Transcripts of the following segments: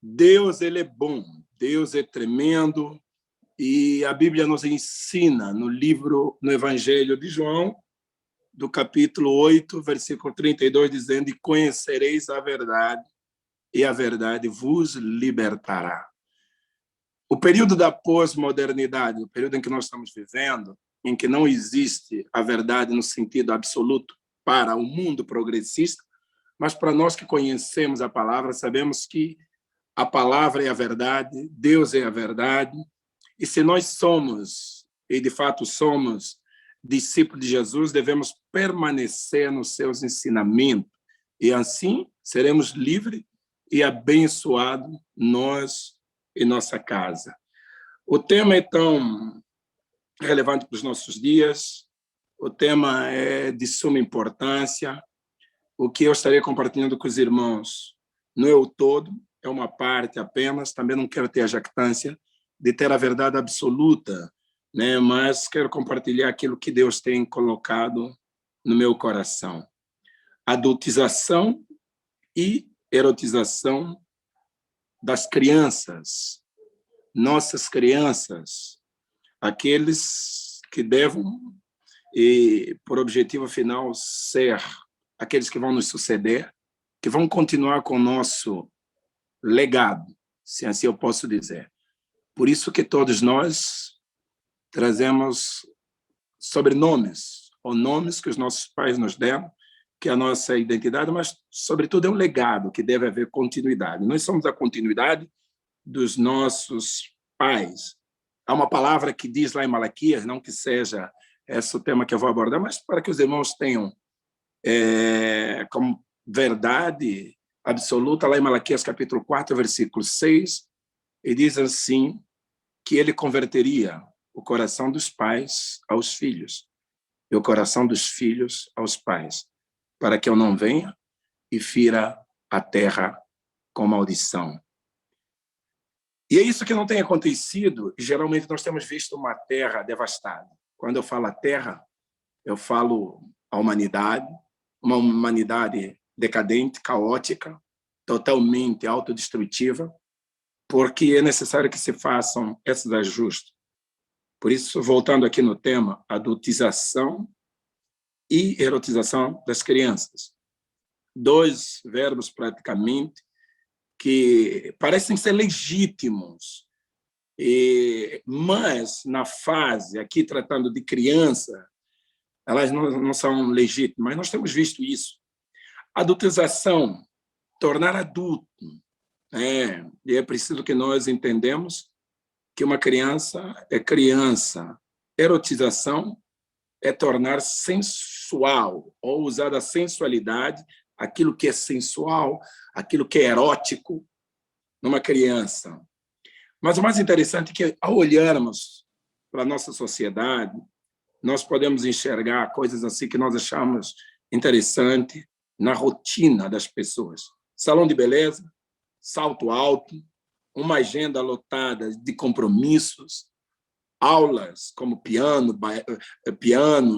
Deus, ele é bom, Deus é tremendo, e a Bíblia nos ensina no Evangelho de João, do capítulo 8, versículo 32, dizendo: e conhecereis a verdade, e a verdade vos libertará. O período da pós-modernidade, o período em que nós estamos vivendo, em que não existe a verdade no sentido absoluto para o mundo progressista, mas para nós que conhecemos a palavra, sabemos que a palavra é a verdade, Deus é a verdade, e se nós somos, e de fato somos, discípulos de Jesus, devemos permanecer nos seus ensinamentos, e assim seremos livres e abençoados nós e nossa casa. O tema é tão relevante para os nossos dias, o tema é de suma importância. O que eu estarei compartilhando com os irmãos não é o todo, é uma parte apenas. Também não quero ter a jactância de ter a verdade absoluta, né? Mas quero compartilhar aquilo que Deus tem colocado no meu coração. Adultização e erotização das crianças, nossas crianças, aqueles que devem, e por objetivo final, ser aqueles que vão nos suceder, que vão continuar com o nosso legado, se assim eu posso dizer. Por isso que todos nós trazemos sobrenomes, ou nomes que os nossos pais nos deram, que é a nossa identidade, mas, sobretudo, é um legado que deve haver continuidade. Nós somos a continuidade dos nossos pais. Há uma palavra que diz lá em Malaquias, não que seja esse o tema que eu vou abordar, mas para que os irmãos tenham como verdade absoluta, lá em Malaquias capítulo 4, versículo 6, e diz assim, que ele converteria o coração dos pais aos filhos, e o coração dos filhos aos pais, para que eu não venha e fira a terra com maldição. E é isso que não tem acontecido, e geralmente nós temos visto uma terra devastada. Quando eu falo a terra, eu falo a humanidade, uma humanidade decadente, caótica, totalmente autodestrutiva, porque é necessário que se façam esses ajustes. Por isso, voltando aqui no tema, adultização e erotização das crianças. Dois verbos, praticamente, que parecem ser legítimos, mas na fase, aqui tratando de criança, elas não são legítimas, mas nós temos visto isso. Adultização, tornar adulto, e é preciso que nós entendamos que uma criança é criança. Erotização é tornar sensual, ou usar a sensualidade, aquilo que é sensual, aquilo que é erótico, numa criança. Mas o mais interessante é que, ao olharmos para a nossa sociedade, nós podemos enxergar coisas assim que nós achamos interessante na rotina das pessoas. Salão de beleza, salto alto, uma agenda lotada de compromissos, aulas como piano,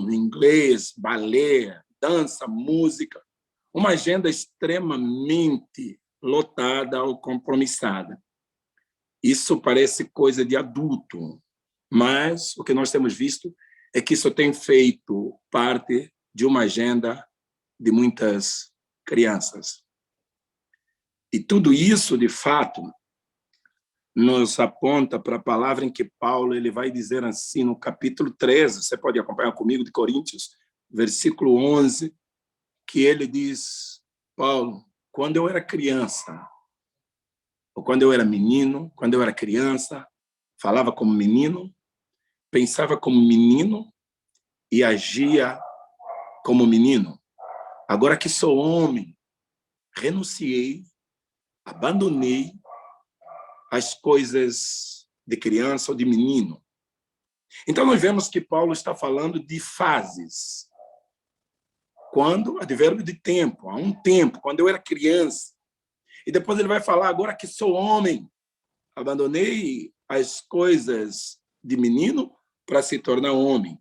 inglês, balé, dança, música, uma agenda extremamente lotada ou compromissada. Isso parece coisa de adulto, mas o que nós temos visto é que isso tem feito parte de uma agenda de muitas crianças. E tudo isso, de fato, nos aponta para a palavra em que Paulo ele vai dizer assim no capítulo 13, você pode acompanhar comigo, de Coríntios, versículo 11, que ele diz: Paulo, quando eu era criança, ou quando eu era menino, quando eu era criança, falava como menino, pensava como menino e agia como menino. Agora que sou homem, renunciei, abandonei as coisas de criança ou de menino. Então, nós vemos que Paulo está falando de fases. Quando, advérbio de tempo, há um tempo, quando eu era criança. E depois ele vai falar, agora que sou homem, abandonei as coisas de menino para se tornar homem.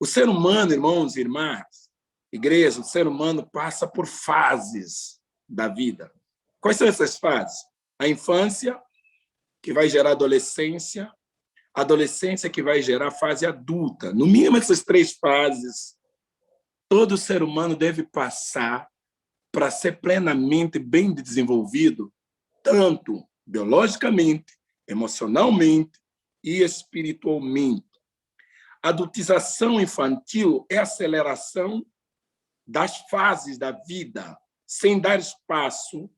O ser humano, irmãos e irmãs, igreja, o ser humano passa por fases da vida. Quais são essas fases? A infância, que vai gerar adolescência, a adolescência que vai gerar fase adulta. No mínimo, essas 3 fases, todo ser humano deve passar para ser plenamente bem desenvolvido, tanto biologicamente, emocionalmente e espiritualmente. A adultização infantil é a aceleração das fases da vida, sem dar espaço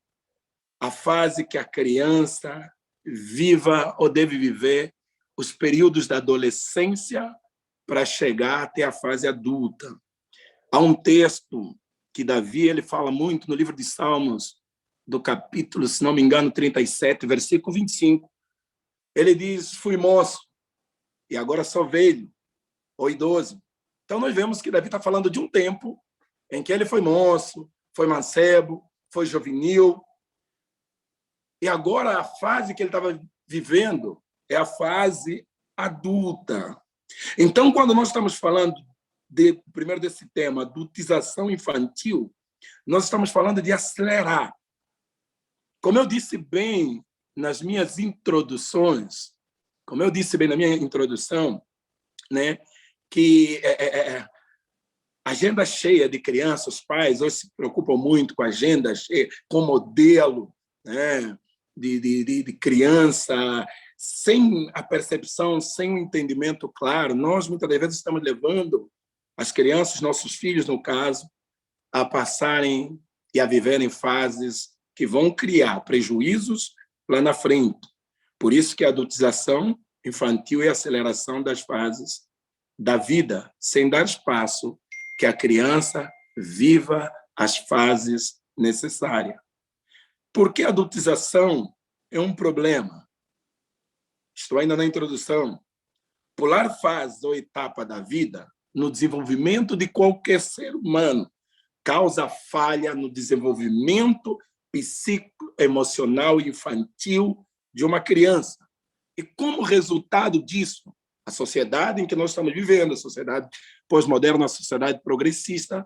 à fase que a criança viva ou deve viver, os períodos da adolescência para chegar até a fase adulta. Há um texto que Davi ele fala muito no livro de Salmos, do capítulo, se não me engano, 37, versículo 25. Ele diz, fui moço, e agora sou velho, ou idoso. Então, nós vemos que Davi está falando de um tempo em que ele foi moço, foi mancebo, foi juvenil, e agora a fase que ele estava vivendo é a fase adulta. Então, quando nós estamos falando primeiro desse tema, adultização infantil, nós estamos falando de acelerar. Como eu disse bem nas minhas introduções, né, que agenda cheia de crianças, os pais hoje se preocupam muito com a agenda cheia, com modelo, né, de criança, sem a percepção, sem o entendimento claro. Nós, muitas das vezes, estamos levando as crianças, nossos filhos, no caso, a passarem e a viverem fases que vão criar prejuízos lá na frente. Por isso que a adultização infantil é a aceleração das fases da vida, sem dar espaço que a criança viva as fases necessárias. Por que a adultização é um problema? Estou ainda na introdução. Pular fase ou etapa da vida no desenvolvimento de qualquer ser humano causa falha no desenvolvimento psicoemocional e infantil de uma criança. E como resultado disso, a sociedade em que nós estamos vivendo, a sociedade pós-moderna, a sociedade progressista,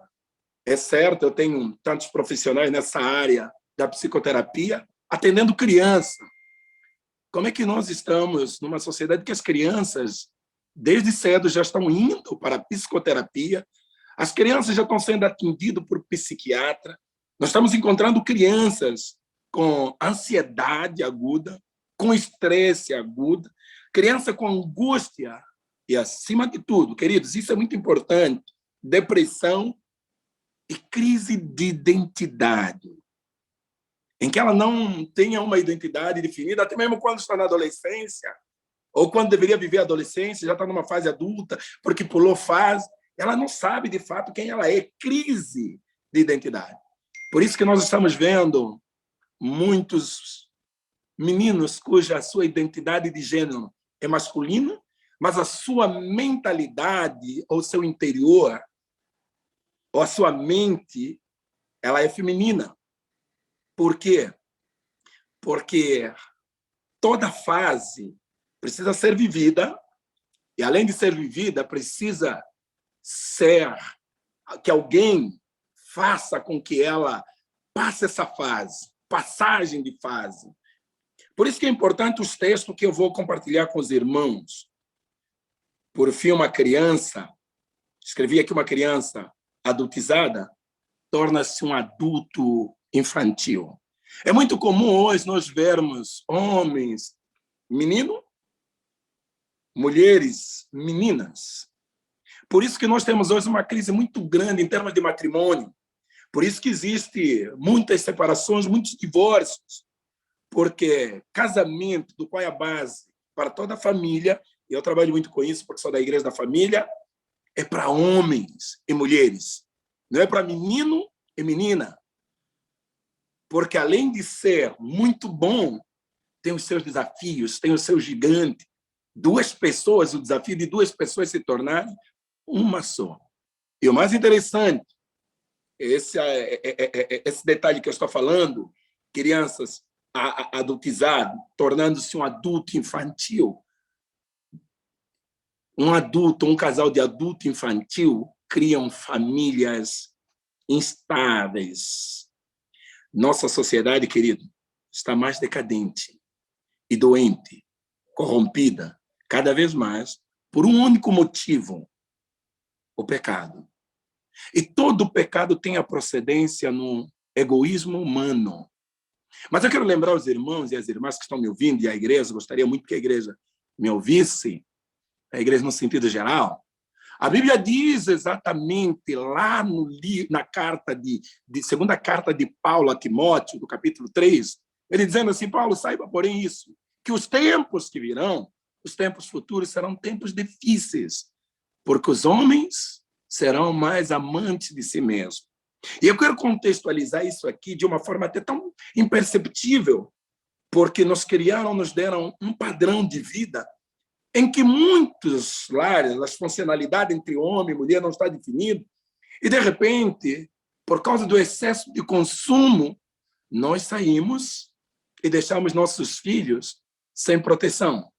é certo, eu tenho tantos profissionais nessa área da psicoterapia atendendo criança. Como é que nós estamos numa sociedade que as crianças, desde cedo, já estão indo para a psicoterapia, as crianças já estão sendo atendidas por psiquiatra, nós estamos encontrando crianças com ansiedade aguda, com estresse agudo, criança com angústia e, acima de tudo, queridos, isso é muito importante, depressão e crise de identidade, em que ela não tenha uma identidade definida, até mesmo quando está na adolescência, ou quando deveria viver a adolescência, já está numa fase adulta, porque pulou fase, ela não sabe, de fato, quem ela é. Crise de identidade. Por isso que nós estamos vendo muitos meninos cuja sua identidade de gênero é masculina, mas a sua mentalidade, ou seu interior, ou a sua mente, ela é feminina. Por quê? Porque toda fase precisa ser vivida, e além de ser vivida, precisa ser que alguém faça com que ela passe essa fase, passagem de fase. Por isso que é importante os textos que eu vou compartilhar com os irmãos. Por fim, uma criança, escrevi aqui uma criança adultizada, torna-se um adulto infantil. É muito comum hoje nós vermos homens, menino, mulheres, meninas. Por isso que nós temos hoje uma crise muito grande em termos de matrimônio. Por isso que existe muitas separações, muitos divórcios, porque casamento, do qual é a base para toda a família, e eu trabalho muito com isso, porque sou da Igreja da Família, é para homens e mulheres, não é para menino e menina. Porque, além de ser muito bom, tem os seus desafios, tem o seu gigante. Duas pessoas, o desafio de duas pessoas se tornarem uma só. E o mais interessante, esse detalhe que eu estou falando, crianças adultizadas, tornando-se um adulto infantil. Um adulto, um casal de adulto infantil, criam famílias instáveis. Nossa sociedade, querido, está mais decadente e doente, corrompida, cada vez mais, por um único motivo: o pecado. E todo pecado tem a procedência no egoísmo humano. Mas eu quero lembrar os irmãos e as irmãs que estão me ouvindo, e a igreja, gostaria muito que a igreja me ouvisse, a igreja no sentido geral. A Bíblia diz exatamente lá na carta segunda carta de Paulo a Timóteo, do capítulo 3, ele dizendo assim: Paulo, saiba, porém, isso, que os tempos que virão, os tempos futuros, serão tempos difíceis, porque os homens serão mais amantes de si mesmos. E eu quero contextualizar isso aqui de uma forma até tão imperceptível, porque nos criaram, nos deram um padrão de vida em que muitos lares, as funcionalidades entre homem e mulher não está definido, e de repente, por causa do excesso de consumo, nós saímos e deixamos nossos filhos sem proteção.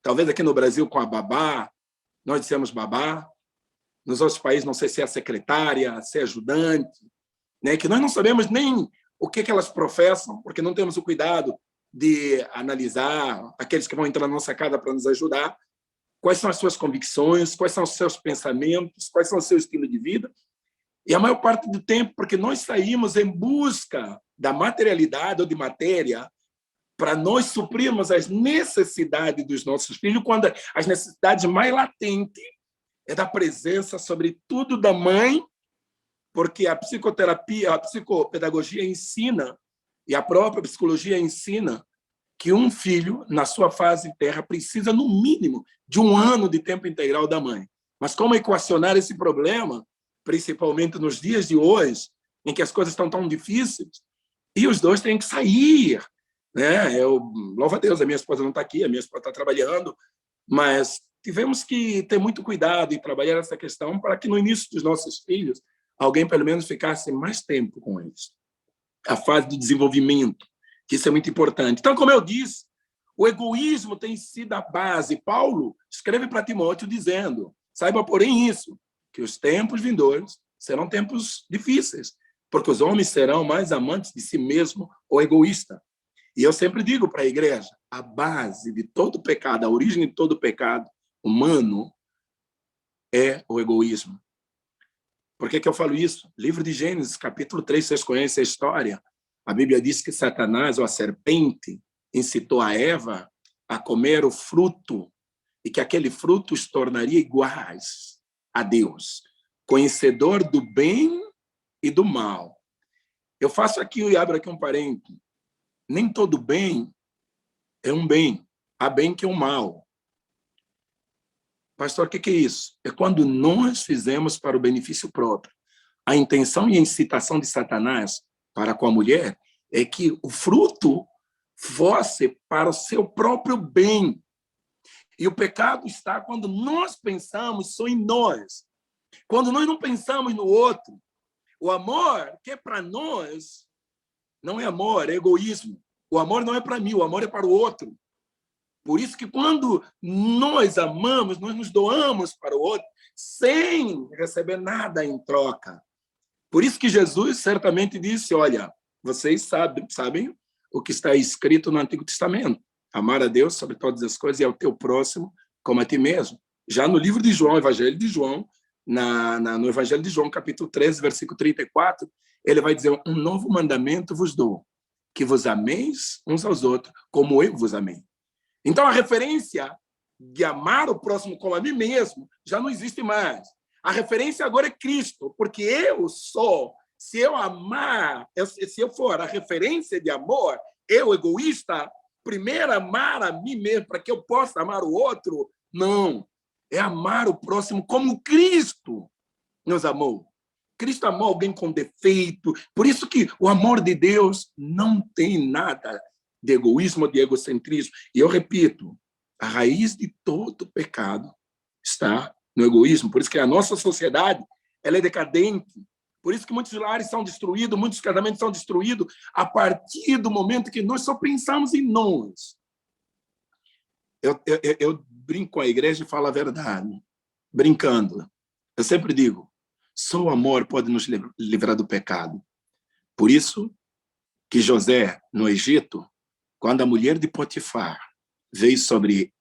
Talvez aqui no Brasil com a babá, nós dissemos babá, nos outros países não sei se é a secretária, se é ajudante, né, que nós não sabemos nem o que elas professam, porque não temos o cuidado de analisar aqueles que vão entrar na nossa casa para nos ajudar, quais são as suas convicções, quais são os seus pensamentos, quais são o seu estilo de vida. E a maior parte do tempo, porque nós saímos em busca da materialidade ou de matéria para nós suprirmos as necessidades dos nossos filhos, quando as necessidades mais latentes é da presença, sobretudo, da mãe, porque a psicoterapia, a psicopedagogia ensina, e a própria psicologia ensina, que um filho, na sua fase terra, precisa, no mínimo, de 1 ano de tempo integral da mãe. Mas como equacionar esse problema, principalmente nos dias de hoje, em que as coisas estão tão difíceis, e os dois têm que sair, né? Eu louvo a Deus, a minha esposa não está aqui, a minha esposa está trabalhando, mas tivemos que ter muito cuidado e trabalhar essa questão para que no início dos nossos filhos alguém pelo menos ficasse mais tempo com eles. A fase do desenvolvimento, que isso é muito importante. Então, como eu disse, o egoísmo tem sido a base. Paulo escreve para Timóteo dizendo: saiba, porém, isso, que os tempos vindouros serão tempos difíceis, porque os homens serão mais amantes de si mesmo ou egoísta. E eu sempre digo para a igreja, a base de todo pecado, a origem de todo pecado humano é o egoísmo. Por que eu falo isso? Livro de Gênesis, capítulo 3, vocês conhecem a história. A Bíblia diz que Satanás, ou a serpente, incitou a Eva a comer o fruto e que aquele fruto os tornaria iguais a Deus, conhecedor do bem e do mal. Eu faço aqui e abro aqui um parênteses. Nem todo bem é um bem. Há bem que é um mal. Pastor, o que é isso? É quando nós fizemos para o benefício próprio. A intenção e a incitação de Satanás para com a mulher é que o fruto fosse para o seu próprio bem. E o pecado está quando nós pensamos só em nós. Quando nós não pensamos no outro. O amor, que é para nós, não é amor, é egoísmo. O amor não é para mim, o amor é para o outro. Por isso que quando nós amamos, nós nos doamos para o outro sem receber nada em troca. Por isso que Jesus certamente disse, olha, vocês sabem o que está escrito no Antigo Testamento. Amar a Deus sobre todas as coisas e ao teu próximo como a ti mesmo. Já no livro de João, Evangelho de João, no Evangelho de João, capítulo 13, versículo 34, ele vai dizer, um novo mandamento vos dou, que vos ameis uns aos outros, como eu vos amei. Então, a referência de amar o próximo como a mim mesmo já não existe mais. A referência agora é Cristo, porque eu sou, se eu amar, se eu for a referência de amor, eu, egoísta, primeiro amar a mim mesmo para que eu possa amar o outro, não. É amar o próximo como Cristo nos amou. Cristo amou alguém com defeito. Por isso que o amor de Deus não tem nada de egoísmo, de egocentrismo. E eu repito, a raiz de todo pecado está no egoísmo. Por isso que a nossa sociedade ela é decadente. Por isso que muitos lares são destruídos, muitos casamentos são destruídos a partir do momento que nós só pensamos em nós. Eu brinco com a igreja e falo a verdade, brincando. Eu sempre digo, só o amor pode nos livrar do pecado. Por isso que José, no Egito, quando a mulher de Potifar veio sobre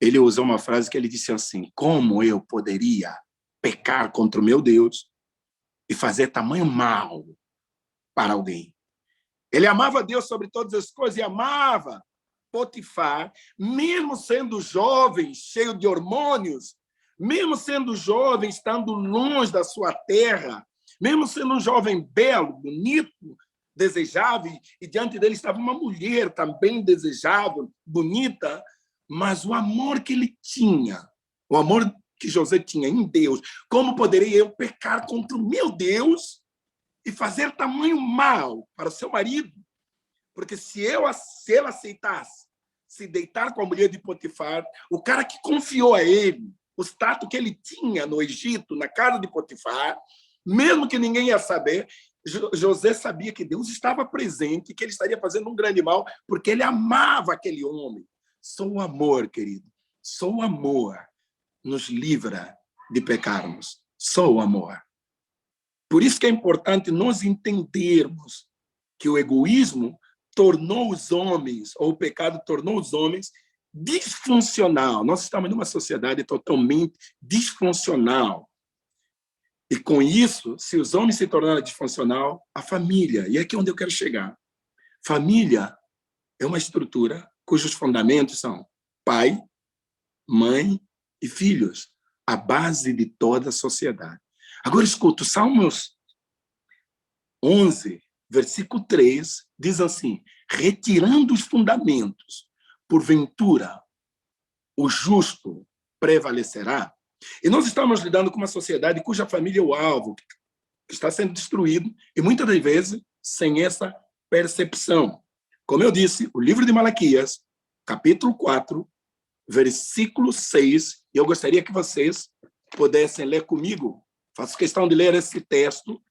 ele usou uma frase que ele disse assim: como eu poderia pecar contra o meu Deus e fazer tamanho mal para alguém? Ele amava Deus sobre todas as coisas e amava Potifar, mesmo sendo jovem, cheio de hormônios, mesmo sendo jovem, estando longe da sua terra, mesmo sendo um jovem belo, bonito, desejável, e diante dele estava uma mulher também desejável, bonita, mas o amor que ele tinha, o amor que José tinha em Deus, como poderia eu pecar contra o meu Deus e fazer tamanho mal para o seu marido? Porque se ele aceitasse se deitar com a mulher de Potifar, o cara que confiou a ele o status que ele tinha no Egito, na casa de Potifar, mesmo que ninguém ia saber, José sabia que Deus estava presente e que ele estaria fazendo um grande mal, porque ele amava aquele homem. Só o amor, querido, só o amor nos livra de pecarmos. Só o amor. Por isso que é importante nós entendermos que o egoísmo tornou os homens, ou o pecado tornou os homens disfuncional. Nós estamos numa sociedade totalmente disfuncional. E com isso, se os homens se tornarem disfuncional, a família, e é aqui onde eu quero chegar. Família é uma estrutura cujos fundamentos são pai, mãe e filhos, a base de toda a sociedade. Agora escuta, Salmos 11, versículo 3, diz assim: retirando os fundamentos, porventura o justo prevalecerá? E nós estamos lidando com uma sociedade cuja família é o alvo, que está sendo destruído, e muitas das vezes sem essa percepção. Como eu disse, o livro de Malaquias, capítulo 4, versículo 6, e eu gostaria que vocês pudessem ler comigo. Faço questão de ler esse texto,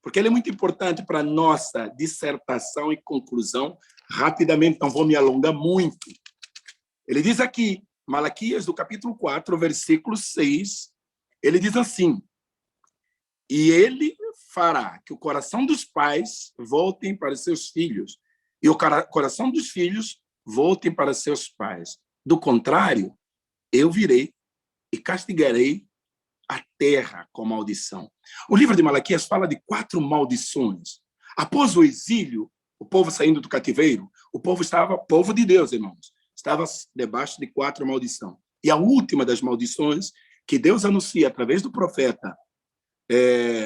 porque ele é muito importante para a nossa dissertação e conclusão. Rapidamente, não vou me alongar muito. Ele diz aqui, Malaquias, do capítulo 4, versículo 6, ele diz assim: e ele fará que o coração dos pais voltem para seus filhos, e o coração dos filhos voltem para seus pais. Do contrário, eu virei e castigarei a terra com maldição. O livro de Malaquias fala de 4 maldições. Após o exílio, o povo saindo do cativeiro, o povo de Deus, irmãos, estava debaixo de 4 maldições. E a última das maldições, que Deus anuncia através do profeta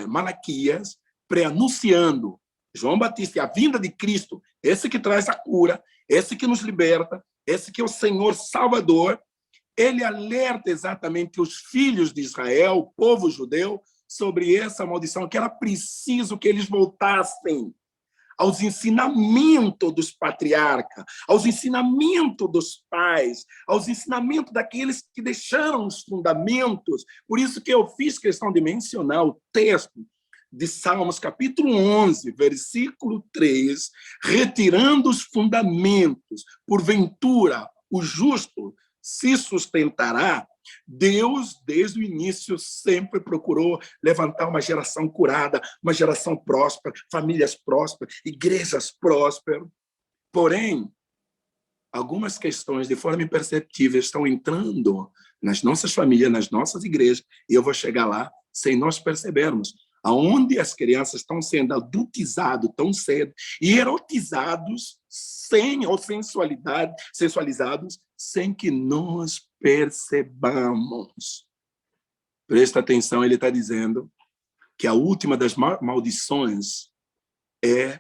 Malaquias, pré-anunciando João Batista, a vinda de Cristo, esse que traz a cura, esse que nos liberta, esse que é o Senhor Salvador. Ele alerta exatamente os filhos de Israel, o povo judeu, sobre essa maldição, que era preciso que eles voltassem aos ensinamentos dos patriarcas, aos ensinamentos dos pais, aos ensinamentos daqueles que deixaram os fundamentos. Por isso que eu fiz questão de mencionar o texto de Salmos, capítulo 11, versículo 3, retirando os fundamentos, porventura o justo se sustentará. Deus, desde o início, sempre procurou levantar uma geração curada, uma geração próspera, famílias prósperas, igrejas prósperas. Porém, algumas questões, de forma imperceptível, estão entrando nas nossas famílias, nas nossas igrejas, e eu vou chegar lá sem nós percebermos, aonde as crianças estão sendo adultizadas tão cedo e erotizados ou sensualizados sem que nós percebamos. Presta atenção, ele está dizendo que a última das maldições é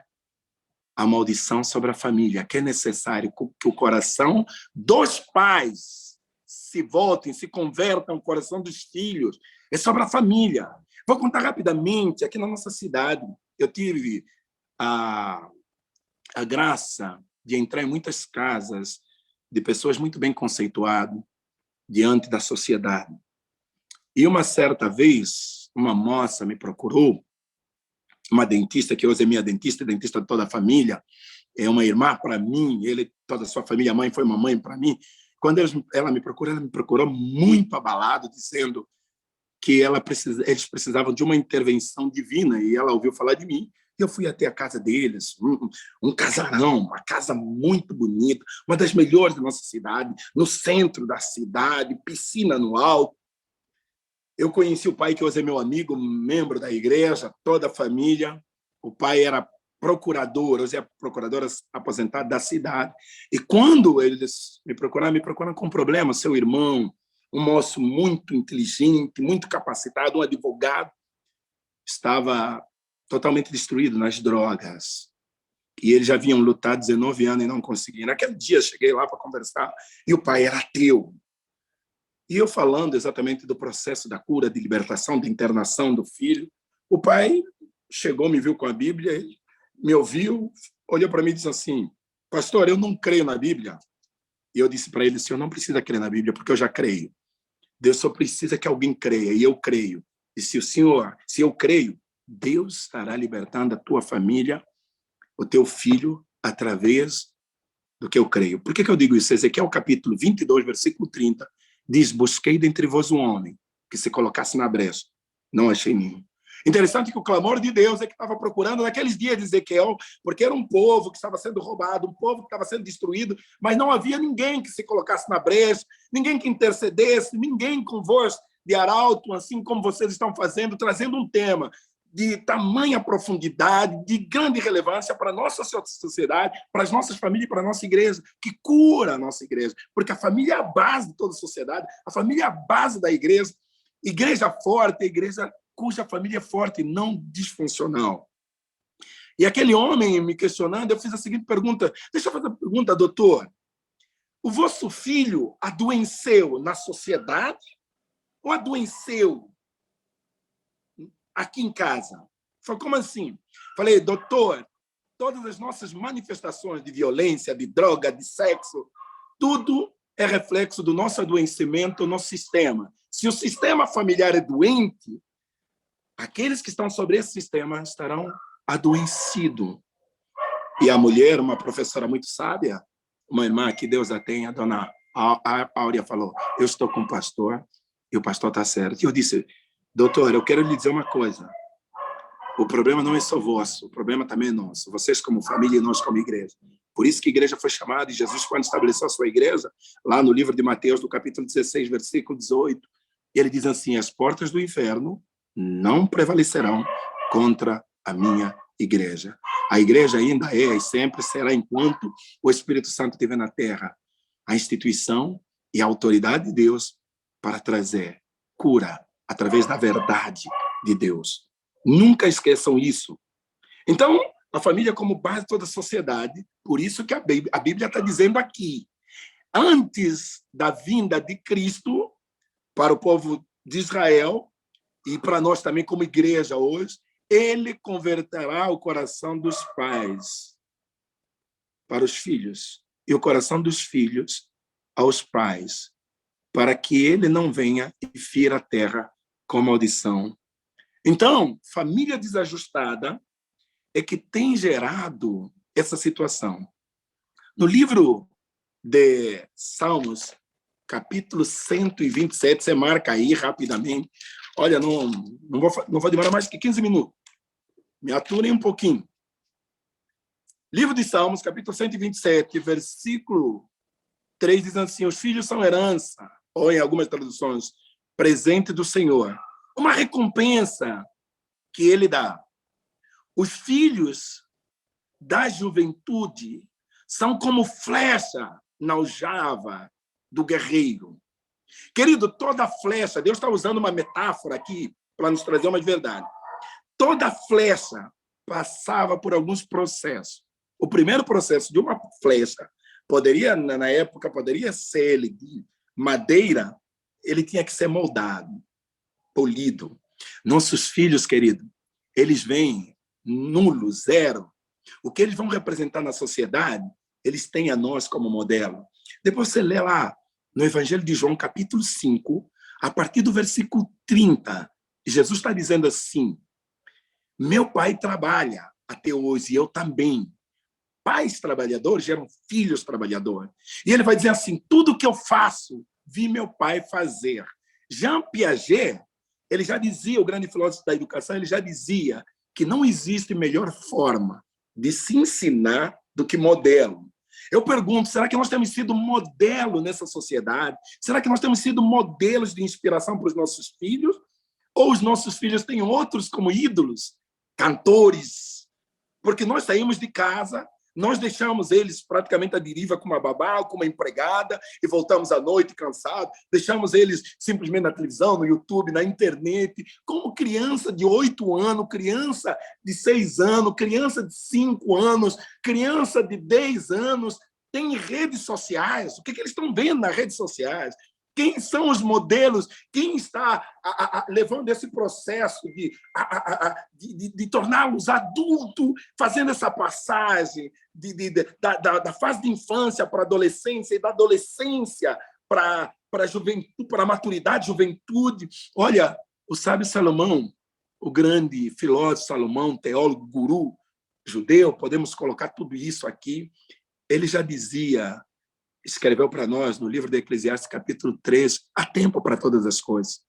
a maldição sobre a família, que é necessário que o coração dos pais se voltem, se convertam ao coração dos filhos. É sobre a família. Vou contar rapidamente, aqui na nossa cidade, eu tive a graça de entrar em muitas casas de pessoas muito bem conceituadas diante da sociedade. E uma certa vez, uma moça me procurou, uma dentista, que hoje é minha dentista de toda a família, é uma irmã para mim, toda a sua família, a mãe foi uma mãe para mim. Quando ela me procurou muito abalado, dizendo que eles precisavam de uma intervenção divina, e ela ouviu falar de mim, Eu fui até a casa deles, um casarão, uma casa muito bonita, uma das melhores da nossa cidade, no centro da cidade, piscina no alto. Eu conheci o pai, que hoje é meu amigo, membro da igreja, toda a família. O pai era procurador, hoje é procurador aposentado da cidade. E quando eles me procuram com problema. Seu irmão, um moço muito inteligente, muito capacitado, um advogado, estava totalmente destruído nas drogas. E eles já haviam lutado 19 anos e não conseguiam. Naquele dia, cheguei lá para conversar e o pai era ateu. E eu falando exatamente do processo da cura, de libertação, de internação do filho, o pai chegou, me viu com a Bíblia, me ouviu, olhou para mim e disse assim: pastor, eu não creio na Bíblia. E eu disse para ele: o senhor não precisa crer na Bíblia, porque eu já creio. Deus só precisa que alguém creia, e eu creio. E se eu creio, Deus estará libertando a tua família, o teu filho, através do que eu creio. Por que eu digo isso? Ezequiel capítulo 22, versículo 30, diz: busquei dentre vós um homem que se colocasse na brecha. Não achei nenhum. Interessante que o clamor de Deus é que estava procurando naqueles dias de Ezequiel, porque era um povo que estava sendo roubado, um povo que estava sendo destruído, mas não havia ninguém que se colocasse na brecha, ninguém que intercedesse, ninguém com voz de arauto, assim como vocês estão fazendo, trazendo um tema de tamanha profundidade, de grande relevância para a nossa sociedade, para as nossas famílias e para a nossa igreja, que cura a nossa igreja, porque a família é a base de toda a sociedade, a família é a base da igreja. Igreja forte, igreja cuja família é forte, não disfuncional. E aquele homem me questionando, eu fiz a seguinte pergunta: deixa eu fazer uma pergunta, doutor. O vosso filho adoeceu na sociedade ou adoeceu aqui em casa? Falei: como assim? Falei: doutor, todas as nossas manifestações de violência, de droga, de sexo, tudo é reflexo do nosso adoecimento no sistema. Se o sistema familiar é doente, aqueles que estão sobre esse sistema estarão adoecidos. E a mulher, uma professora muito sábia, uma irmã que Deus a tenha, a dona Áurea, falou: eu estou com o pastor e o pastor está certo. E eu disse: doutor, eu quero lhe dizer uma coisa. O problema não é só vosso, o problema também é nosso. Vocês como família e nós como igreja. Por isso que a igreja foi chamada, e Jesus, quando estabeleceu a sua igreja, lá no livro de Mateus, no capítulo 16, versículo 18, ele diz assim: as portas do inferno não prevalecerão contra a minha igreja. A igreja ainda é e sempre será, enquanto o Espírito Santo estiver na terra, a instituição e a autoridade de Deus para trazer cura através da verdade de Deus. Nunca esqueçam isso. Então, a família como base de toda a sociedade, por isso que a Bíblia está dizendo aqui: antes da vinda de Cristo para o povo de Israel, e para nós também como igreja hoje, ele converterá o coração dos pais para os filhos e o coração dos filhos aos pais, para que ele não venha e fira a terra com maldição. Então, família desajustada é que tem gerado essa situação. No livro de Salmos, capítulo 127, você marca aí rapidamente. Olha, não vou demorar mais que 15 minutos. Me aturem um pouquinho. Livro de Salmos, capítulo 127, versículo 3, diz assim: os filhos são herança, ou em algumas traduções, presente do Senhor. Uma recompensa que ele dá. Os filhos da juventude são como flecha na aljava do guerreiro. Querido, toda flecha, Deus está usando uma metáfora aqui para nos trazer uma verdade. Toda flecha passava por alguns processos. O primeiro processo de uma flecha na época, poderia ser ele de madeira, ele tinha que ser moldado, polido. Nossos filhos, querido, eles vêm nulo, zero. O que eles vão representar na sociedade, eles têm a nós como modelo. Depois você lê lá no Evangelho de João, capítulo 5, a partir do versículo 30, Jesus está dizendo assim: meu pai trabalha até hoje, e eu também. Pais trabalhadores geram filhos trabalhadores. E ele vai dizer assim: tudo que eu faço, vi meu pai fazer. Jean Piaget, ele já dizia, o grande filósofo da educação, ele já dizia que não existe melhor forma de se ensinar do que modelo. Eu pergunto, será que nós temos sido modelo nessa sociedade? Será que nós temos sido modelos de inspiração para os nossos filhos? Ou os nossos filhos têm outros como ídolos, cantores? Porque nós saímos de casa, nós deixamos eles praticamente à deriva com uma babá, com uma empregada, e voltamos à noite cansados, deixamos eles simplesmente na televisão, no YouTube, na internet, como criança de 8 anos, criança de 6 anos, criança de 5 anos, criança de 10 anos, tem redes sociais. O que eles estão vendo nas redes sociais? Quem são os modelos? Quem está levando esse processo de torná-los adultos, fazendo essa passagem da fase de infância para a adolescência e da adolescência para a juventude, para a maturidade, juventude? Olha, o sábio Salomão, o grande filósofo Salomão, teólogo, guru judeu, podemos colocar tudo isso aqui, ele já dizia, escreveu para nós no livro de Eclesiastes, capítulo 3, há tempo para todas as coisas.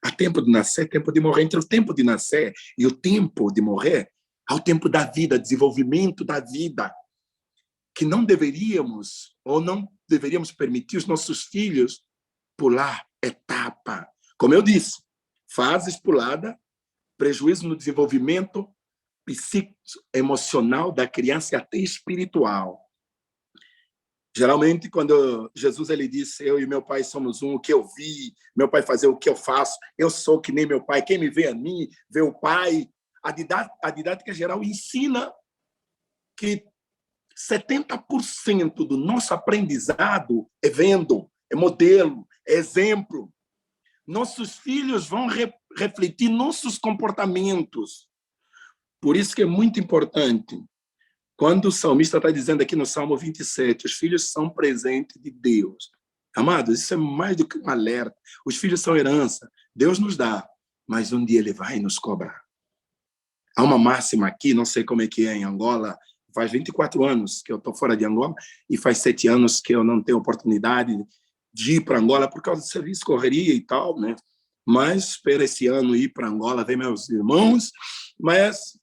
Há tempo de nascer, tempo de morrer. Entre o tempo de nascer e o tempo de morrer, há o tempo da vida, desenvolvimento da vida, que não deveríamos permitir os nossos filhos pular etapa. Como eu disse, fases puladas, prejuízo no desenvolvimento psicoemocional da criança e até espiritual. Geralmente, quando Jesus ele disse, eu e meu pai somos um, o que eu vi, meu pai fazer o que eu faço, eu sou que nem meu pai, quem me vê a mim, vê o pai. A didática geral ensina que 70% do nosso aprendizado é vendo, é modelo, é exemplo. Nossos filhos vão refletir nossos comportamentos. Por isso que é muito importante, quando o salmista está dizendo aqui no Salmo 27, os filhos são presente de Deus. Amados, isso é mais do que um alerta. Os filhos são herança. Deus nos dá, mas um dia ele vai nos cobrar. Há uma máxima aqui, não sei como é que é em Angola, faz 24 anos que eu estou fora de Angola e faz 7 anos que eu não tenho oportunidade de ir para Angola por causa do serviço, correria e tal, né? Mas espero esse ano ir para Angola, ver meus irmãos. Mas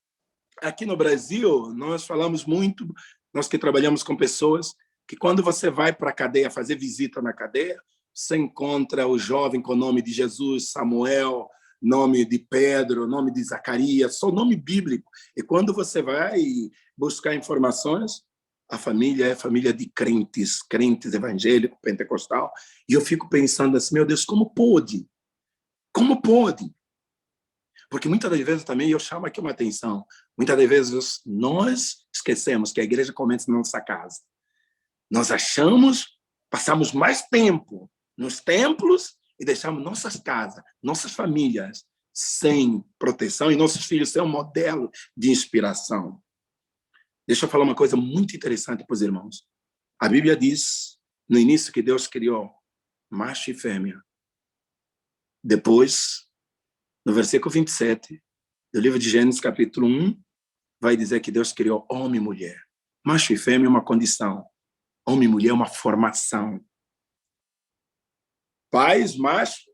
aqui no Brasil, nós falamos muito, nós que trabalhamos com pessoas, que quando você vai para a cadeia, fazer visita na cadeia, você encontra o jovem com o nome de Jesus, Samuel, nome de Pedro, nome de Zacarias, só nome bíblico. E quando você vai buscar informações, a família é família de crentes, crentes evangélicos, pentecostal, e eu fico pensando assim, meu Deus, como pôde? Como pôde? Porque muitas das vezes também, eu chamo aqui uma atenção, muitas das vezes nós esquecemos que a igreja começa na nossa casa. Nós passamos mais tempo nos templos e deixamos nossas casas, nossas famílias sem proteção e nossos filhos sem um modelo de inspiração. Deixa eu falar uma coisa muito interessante para os irmãos. A Bíblia diz, no início, que Deus criou macho e fêmea. Depois, no versículo 27 do livro de Gênesis, capítulo 1, vai dizer que Deus criou homem e mulher. Macho e fêmea é uma condição. Homem e mulher é uma formação. Pais, macho,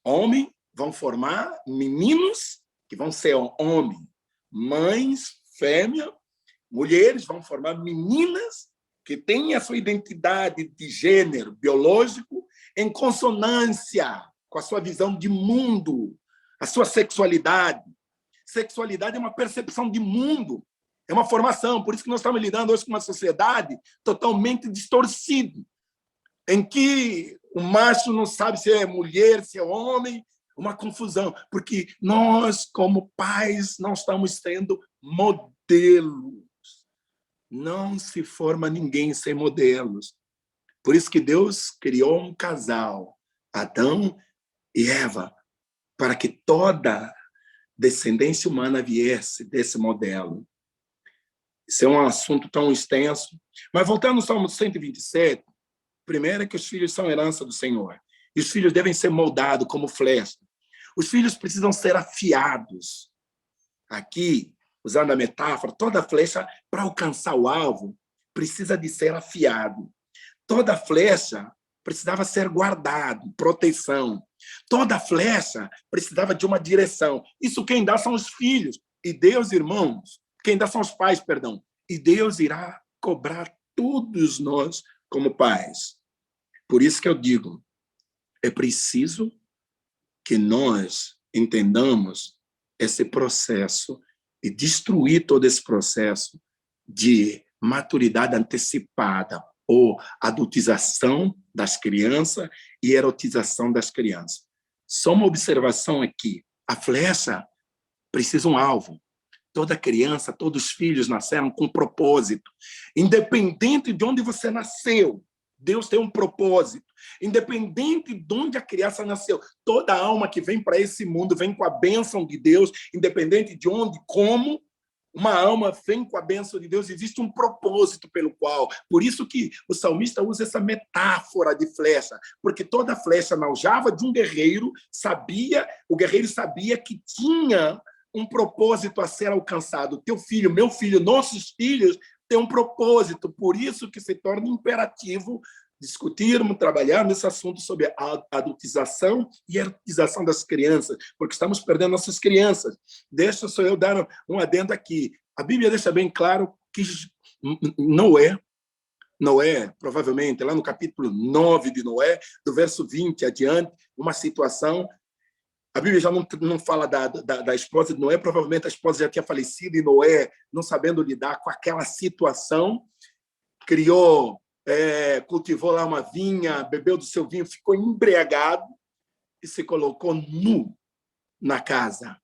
homem, vão formar meninos que vão ser homem. Mães, fêmea, mulheres vão formar meninas que têm a sua identidade de gênero biológico em consonância com a sua visão de mundo, a sua sexualidade. Sexualidade é uma percepção de mundo, é uma formação. Por isso que nós estamos lidando hoje com uma sociedade totalmente distorcida, em que o macho não sabe se é mulher, se é homem, uma confusão, porque nós, como pais, não estamos sendo modelos. Não se forma ninguém sem modelos. Por isso que Deus criou um casal, Adão e Eva, para que toda descendência humana viesse desse modelo. Isso é um assunto tão extenso. Mas voltando ao Salmo 127, primeiro é que os filhos são herança do Senhor. E os filhos devem ser moldados como flecha. Os filhos precisam ser afiados. Aqui, usando a metáfora, toda flecha, para alcançar o alvo, precisa de ser afiado. Toda flecha precisava ser guardado, proteção. Toda flecha precisava de uma direção. Isso quem dá são os filhos. E Deus, irmãos, quem dá são os pais, perdão. E Deus irá cobrar todos nós como pais. Por isso que eu digo, é preciso que nós entendamos esse processo e destruir todo esse processo de maturidade antecipada ou adultização das crianças e erotização das crianças. Só uma observação aqui. A flecha precisa um alvo. Toda criança, todos os filhos nasceram com propósito. Independente de onde você nasceu, Deus tem um propósito. Independente de onde a criança nasceu, toda alma que vem para esse mundo vem com a bênção de Deus, independente de onde, como, uma alma vem com a bênção de Deus, existe um propósito pelo qual. Por isso que o salmista usa essa metáfora de flecha, porque toda flecha na aljava de um guerreiro o guerreiro sabia que tinha um propósito a ser alcançado. Teu filho, meu filho, nossos filhos têm um propósito, por isso que se torna imperativo discutirmos, trabalharmos nesse assunto sobre a adultização e a erotização das crianças, porque estamos perdendo nossas crianças. Deixa só eu dar um adendo aqui. A Bíblia deixa bem claro que Noé, provavelmente, lá no capítulo 9 de Noé, do verso 20 adiante, uma situação. A Bíblia já não fala da esposa de Noé, provavelmente a esposa já tinha falecido, e Noé, não sabendo lidar com aquela situação, cultivou lá uma vinha, bebeu do seu vinho, ficou embriagado e se colocou nu na casa.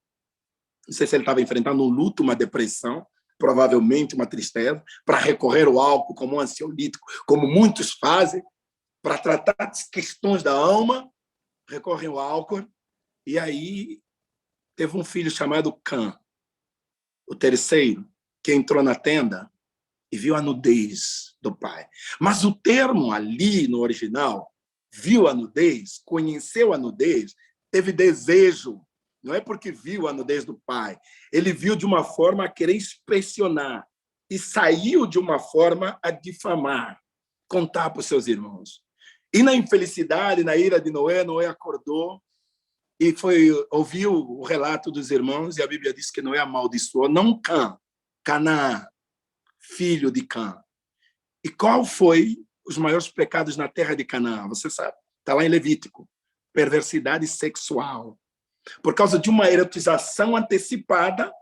Não sei se ele estava enfrentando um luto, uma depressão, provavelmente uma tristeza, para recorrer ao álcool como um ansiolítico, como muitos fazem, para tratar as questões da alma, recorrem ao álcool. E aí teve um filho chamado Cã, o terceiro, que entrou na tenda e viu a nudez do pai. Mas o termo ali, no original, viu a nudez, conheceu a nudez, teve desejo. Não é porque viu a nudez do pai. Ele viu de uma forma a querer inspecionar e saiu de uma forma a difamar, contar para os seus irmãos. E na infelicidade, na ira de Noé, Noé acordou e ouviu o relato dos irmãos, e a Bíblia diz que Noé amaldiçoou, não Cã, Canaã, filho de Cã. E qual foi os maiores pecados na terra de Canaã? Você sabe, está lá em Levítico. Perversidade sexual. Por causa de uma erotização antecipada,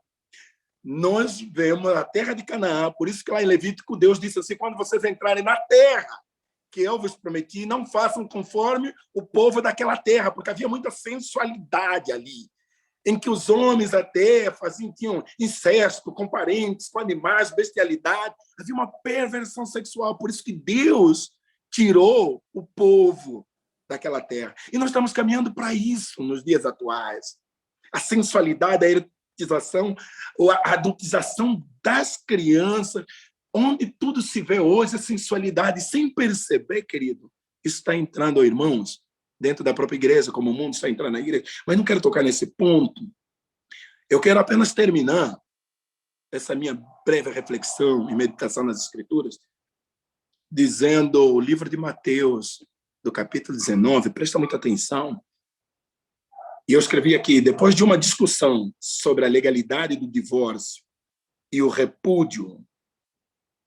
nós vemos a terra de Canaã. Por isso que lá em Levítico, Deus disse assim, quando vocês entrarem na terra que eu vos prometi, não façam conforme o povo daquela terra, porque havia muita sensualidade ali, em que os homens até tinham incesto com parentes, com animais, bestialidade. Havia uma perversão sexual. Por isso que Deus tirou o povo daquela terra. E nós estamos caminhando para isso nos dias atuais. A sensualidade, a erotização, a adultização das crianças, onde tudo se vê hoje, a sensualidade, sem perceber, querido, isso está entrando, irmãos, dentro da própria igreja, como o mundo está entrando na igreja. Mas não quero tocar nesse ponto. Eu quero apenas terminar essa minha breve reflexão e meditação nas Escrituras, dizendo o livro de Mateus, do capítulo 19, presta muita atenção. E eu escrevi aqui, depois de uma discussão sobre a legalidade do divórcio e o repúdio,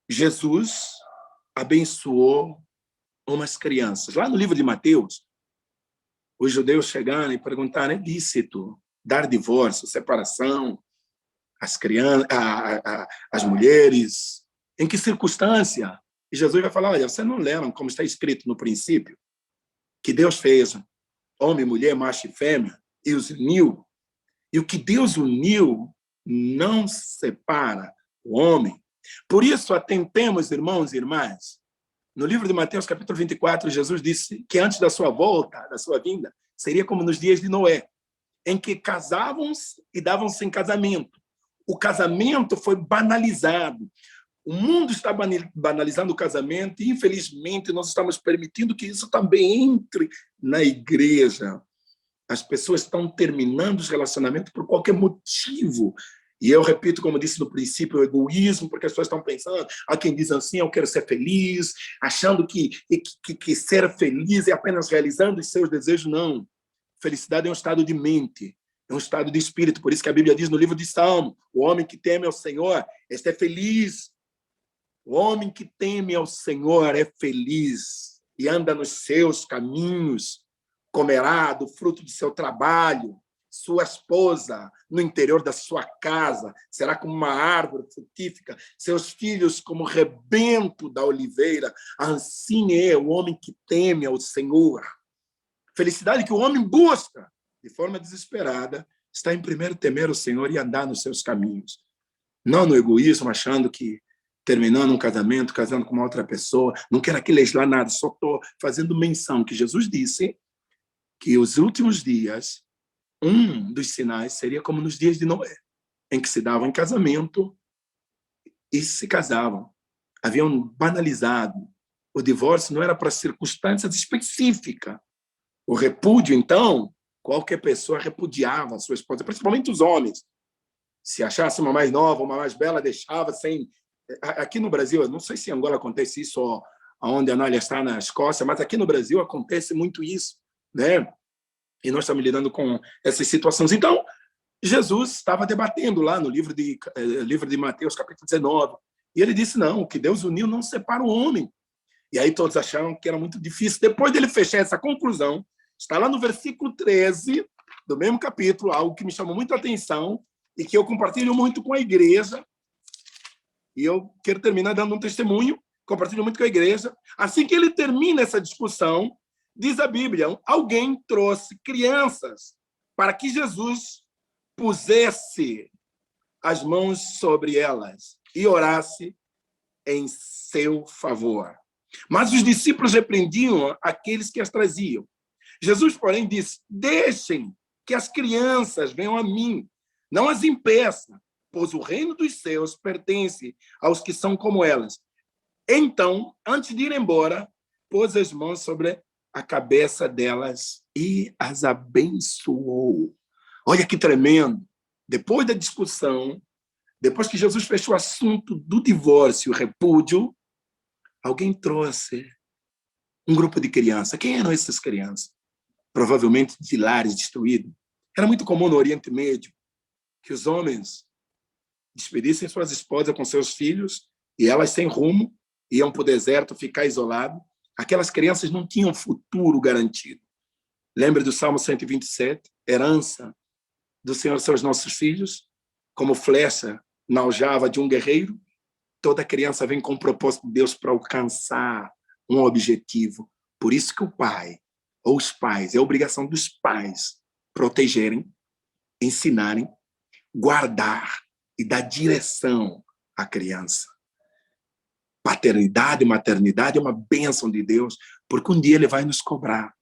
Jesus abençoou umas crianças. Lá no livro de Mateus, os judeus chegaram e perguntaram, é lícito dar divórcio, separação, às crianças, às mulheres? Em que circunstância? E Jesus vai falar, olha, vocês não leram como está escrito no princípio, que Deus fez homem, mulher, macho e fêmea, e os uniu. E o que Deus uniu não separa o homem. Por isso, atentemos, irmãos e irmãs. No livro de Mateus, capítulo 24, Jesus disse que antes da sua volta, da sua vinda, seria como nos dias de Noé, em que casavam-se e davam-se em casamento. O casamento foi banalizado. O mundo está banalizando o casamento e, infelizmente, nós estamos permitindo que isso também entre na igreja. As pessoas estão terminando os relacionamentos por qualquer motivo. E eu repito, como disse no princípio, o egoísmo, porque as pessoas estão pensando, há quem diz assim, eu quero ser feliz, achando que ser feliz é apenas realizando os seus desejos. Não. Felicidade é um estado de mente, é um estado de espírito. Por isso que a Bíblia diz no livro de Salmo, o homem que teme ao Senhor, este é feliz. O homem que teme ao Senhor é feliz e anda nos seus caminhos, comerá do fruto de seu trabalho. Sua esposa, no interior da sua casa, será como uma árvore frutífera, seus filhos como rebento da oliveira. Assim é o homem que teme ao Senhor. Felicidade que o homem busca de forma desesperada está em primeiro temer o Senhor e andar nos seus caminhos. Não no egoísmo, achando que terminando um casamento, casando com uma outra pessoa, não quero aqui legislar nada, só estou fazendo menção que Jesus disse que os últimos dias, um dos sinais seria como nos dias de Noé, em que se davam em casamento e se casavam. Haviam banalizado. O divórcio não era para circunstâncias específicas. O repúdio, então, qualquer pessoa repudiava a sua esposa, principalmente os homens. Se achasse uma mais nova, uma mais bela, deixava sem... Aqui no Brasil, eu não sei se em Angola acontece isso, ou onde a Anália está na Escócia, mas aqui no Brasil acontece muito isso, né? E nós estamos lidando com essas situações. Então, Jesus estava debatendo lá no livro de Mateus, capítulo 19, e ele disse, não, o que Deus uniu não separa o homem. E aí todos acharam que era muito difícil. Depois dele fechar essa conclusão, está lá no versículo 13 do mesmo capítulo, algo que me chamou muito a atenção e que eu compartilho muito com a igreja. E eu quero terminar dando um testemunho, compartilho muito com a igreja. Assim que ele termina essa discussão, diz a Bíblia, alguém trouxe crianças para que Jesus pusesse as mãos sobre elas e orasse em seu favor. Mas os discípulos repreendiam aqueles que as traziam. Jesus, porém, disse, deixem que as crianças venham a mim, não as impeça, pois o reino dos céus pertence aos que são como elas. Então, antes de ir embora, pôs as mãos sobre a cabeça delas e as abençoou. Olha que tremendo. Depois da discussão, depois que Jesus fechou o assunto do divórcio e o repúdio, alguém trouxe um grupo de crianças. Quem eram essas crianças? Provavelmente de lares destruídos. Era muito comum no Oriente Médio que os homens despedissem suas esposas com seus filhos e elas, sem rumo, iam para o deserto ficar isoladas. Aquelas crianças não tinham futuro garantido. Lembra do Salmo 127? Herança do Senhor são os nossos filhos, como flecha na aljava de um guerreiro. Toda criança vem com o propósito de Deus para alcançar um objetivo. Por isso que o pai, ou os pais, é obrigação dos pais protegerem, ensinarem, guardar e dar direção à criança. Paternidade e maternidade é uma bênção de Deus, porque um dia ele vai nos cobrar.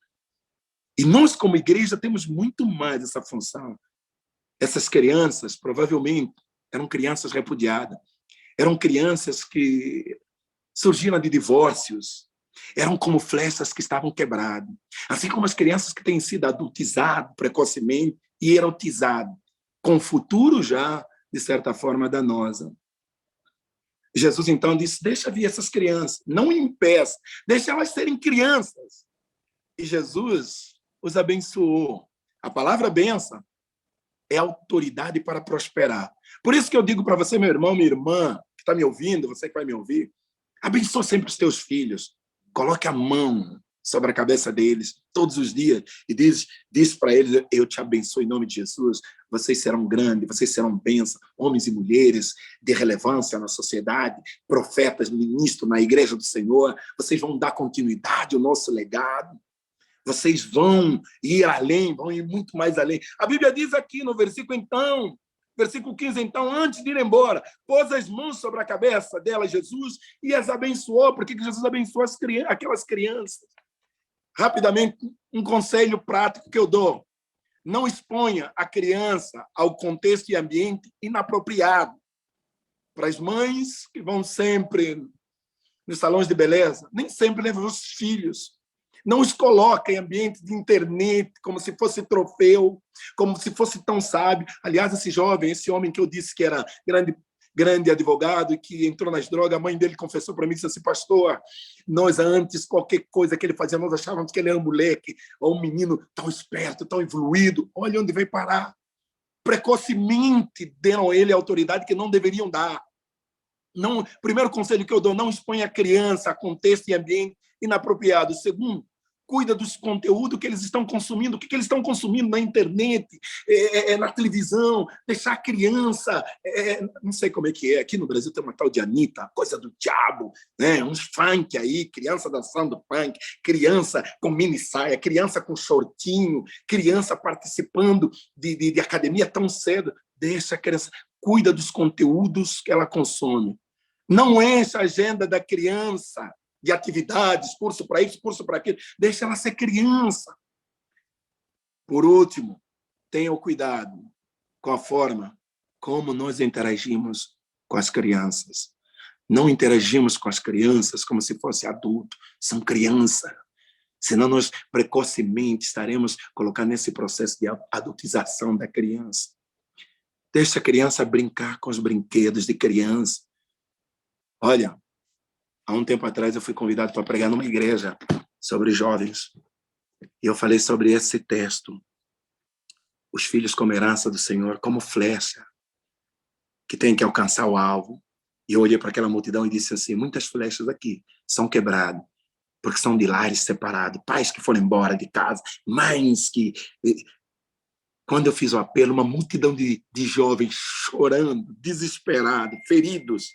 E nós, como igreja, temos muito mais essa função. Essas crianças, provavelmente, eram crianças repudiadas. Eram crianças que surgiram de divórcios. Eram como flechas que estavam quebradas. Assim como as crianças que têm sido adultizadas precocemente e erotizadas, com o futuro já, de certa forma, danosa. Jesus, então, disse, deixa vir essas crianças, não impeça, deixa elas serem crianças. E Jesus os abençoou. A palavra bênção é autoridade para prosperar. Por isso que eu digo para você, meu irmão, minha irmã, que está me ouvindo, você que vai me ouvir, abençoa sempre os teus filhos. Coloque a mão sobre a cabeça deles todos os dias e diz para eles, eu te abençoo em nome de Jesus, vocês serão grandes, vocês serão bênçãos, homens e mulheres de relevância na sociedade, profetas, ministros na igreja do Senhor, vocês vão dar continuidade ao nosso legado, vocês vão ir além, vão ir muito mais além. A Bíblia diz aqui no versículo 15, então, antes de ir embora, pôs as mãos sobre a cabeça dela, Jesus, e as abençoou. Por que Jesus abençoou aquelas crianças? Rapidamente, um conselho prático que eu dou. Não exponha a criança ao contexto e ambiente inapropriado. Para as mães que vão sempre nos salões de beleza, nem sempre levam os filhos. Não os coloca em ambiente de internet, como se fosse troféu, como se fosse tão sábio. Aliás, esse jovem, esse homem que eu disse que era grande, grande advogado que entrou nas drogas. A mãe dele confessou para mim e disse assim: pastor, nós antes, qualquer coisa que ele fazia, nós achávamos que ele era um moleque ou um menino tão esperto, tão evoluído. Olha onde veio parar. Precocemente deram a ele a autoridade que não deveriam dar. Não, primeiro conselho que eu dou: não exponha a criança a contexto e ambiente inapropriado. Segundo, cuida dos conteúdos que eles estão consumindo, o que eles estão consumindo na internet, na televisão, deixar a criança, não sei como é que é, aqui no Brasil tem uma tal de Anitta, coisa do diabo, né? Uns funk aí, criança dançando funk, criança com mini saia, criança com shortinho, criança participando de academia tão cedo. Deixa a criança, cuida dos conteúdos que ela consome. Não enche a agenda da criança de atividades, curso para isso, curso para aquilo. Deixa ela ser criança. Por último, tenha o cuidado com a forma como nós interagimos com as crianças. Não interagimos com as crianças como se fosse adulto. São crianças. Senão nós precocemente estaremos colocando nesse processo de adultização da criança. Deixa a criança brincar com os brinquedos de criança. Olha, há um tempo atrás eu fui convidado para pregar numa igreja sobre jovens. E eu falei sobre esse texto. Os filhos como herança do Senhor, como flecha, que tem que alcançar o alvo. E eu olhei para aquela multidão e disse assim: muitas flechas aqui são quebradas, porque são de lares separados, pais que foram embora de casa, mães que... Quando eu fiz o apelo, uma multidão de jovens chorando, desesperados, feridos.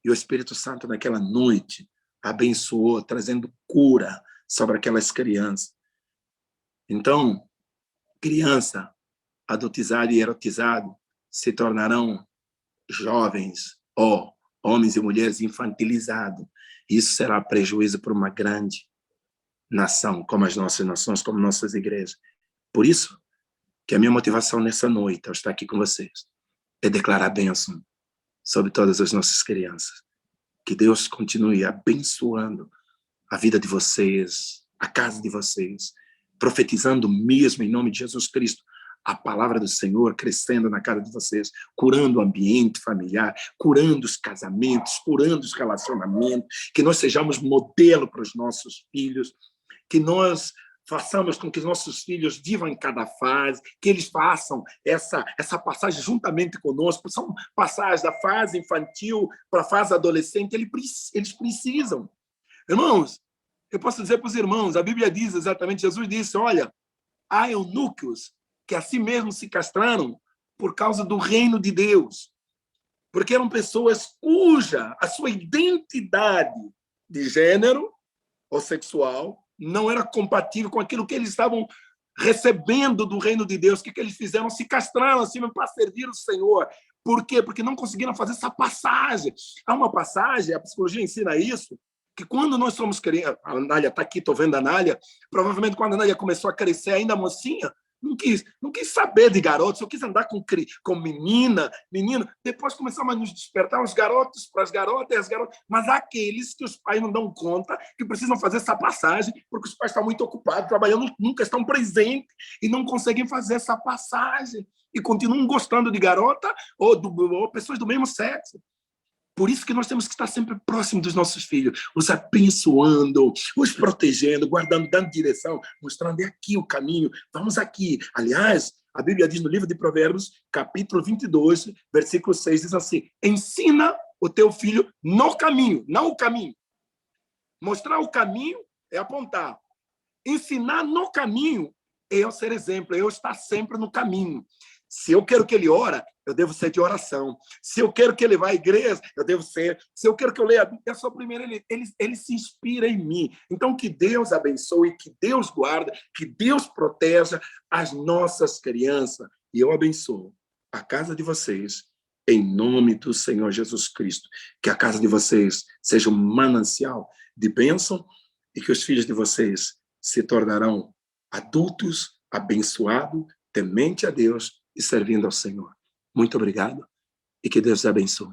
E o Espírito Santo, naquela noite, abençoou, trazendo cura sobre aquelas crianças. Então, criança adultizado e erotizado se tornarão jovens ou homens e mulheres infantilizados. Isso será prejuízo para uma grande nação, como as nossas nações, como nossas igrejas. Por isso que a minha motivação nessa noite, ao estar aqui com vocês, é declarar bênção sobre todas as nossas crianças. Que Deus continue abençoando a vida de vocês, a casa de vocês, profetizando mesmo em nome de Jesus Cristo a palavra do Senhor crescendo na casa de vocês, curando o ambiente familiar, curando os casamentos, curando os relacionamentos, que nós sejamos modelo para os nossos filhos, que nós façamos com que os nossos filhos vivam em cada fase, que eles façam essa passagem juntamente conosco. São passagens da fase infantil para a fase adolescente, eles precisam. Irmãos, eu posso dizer para os irmãos, a Bíblia diz exatamente, Jesus disse: olha, há eunucos que a si mesmos se castraram por causa do reino de Deus, porque eram pessoas cuja a sua identidade de gênero ou sexual não era compatível com aquilo que eles estavam recebendo do reino de Deus. O que eles fizeram? Se castraram assim para servir o Senhor. Por quê? Porque não conseguiram fazer essa passagem. Há uma passagem, a psicologia ensina isso, que quando nós somos crianças, a Anália está aqui, estou vendo a Anália, provavelmente quando a Anália começou a crescer ainda mocinha, não quis saber de garotos, eu quis andar com menino. Depois começamos a nos despertar os garotos para as garotas e as garotas, mas há aqueles que os pais não dão conta, que precisam fazer essa passagem, porque os pais estão muito ocupados, trabalhando, nunca estão presentes e não conseguem fazer essa passagem e continuam gostando de garota ou pessoas do mesmo sexo. Por isso que nós temos que estar sempre próximo dos nossos filhos, os abençoando, os protegendo, guardando, dando direção, mostrando: é aqui o caminho, vamos aqui. Aliás, a Bíblia diz no livro de Provérbios, capítulo 22, versículo 6, diz assim: ensina o teu filho no caminho, não o caminho. Mostrar o caminho é apontar. Ensinar no caminho é eu ser exemplo, é eu estar sempre no caminho. Se eu quero que ele ore, eu devo ser de oração. Se eu quero que ele vá à igreja, eu devo ser. Se eu quero que eu leia a Bíblia, só primeiro ele se inspira em mim. Então, que Deus abençoe, que Deus guarde, que Deus proteja as nossas crianças. E eu abençoo a casa de vocês, em nome do Senhor Jesus Cristo. Que a casa de vocês seja um manancial de bênção e que os filhos de vocês se tornarão adultos, abençoados, temente a Deus e servindo ao Senhor. Muito obrigado e que Deus abençoe.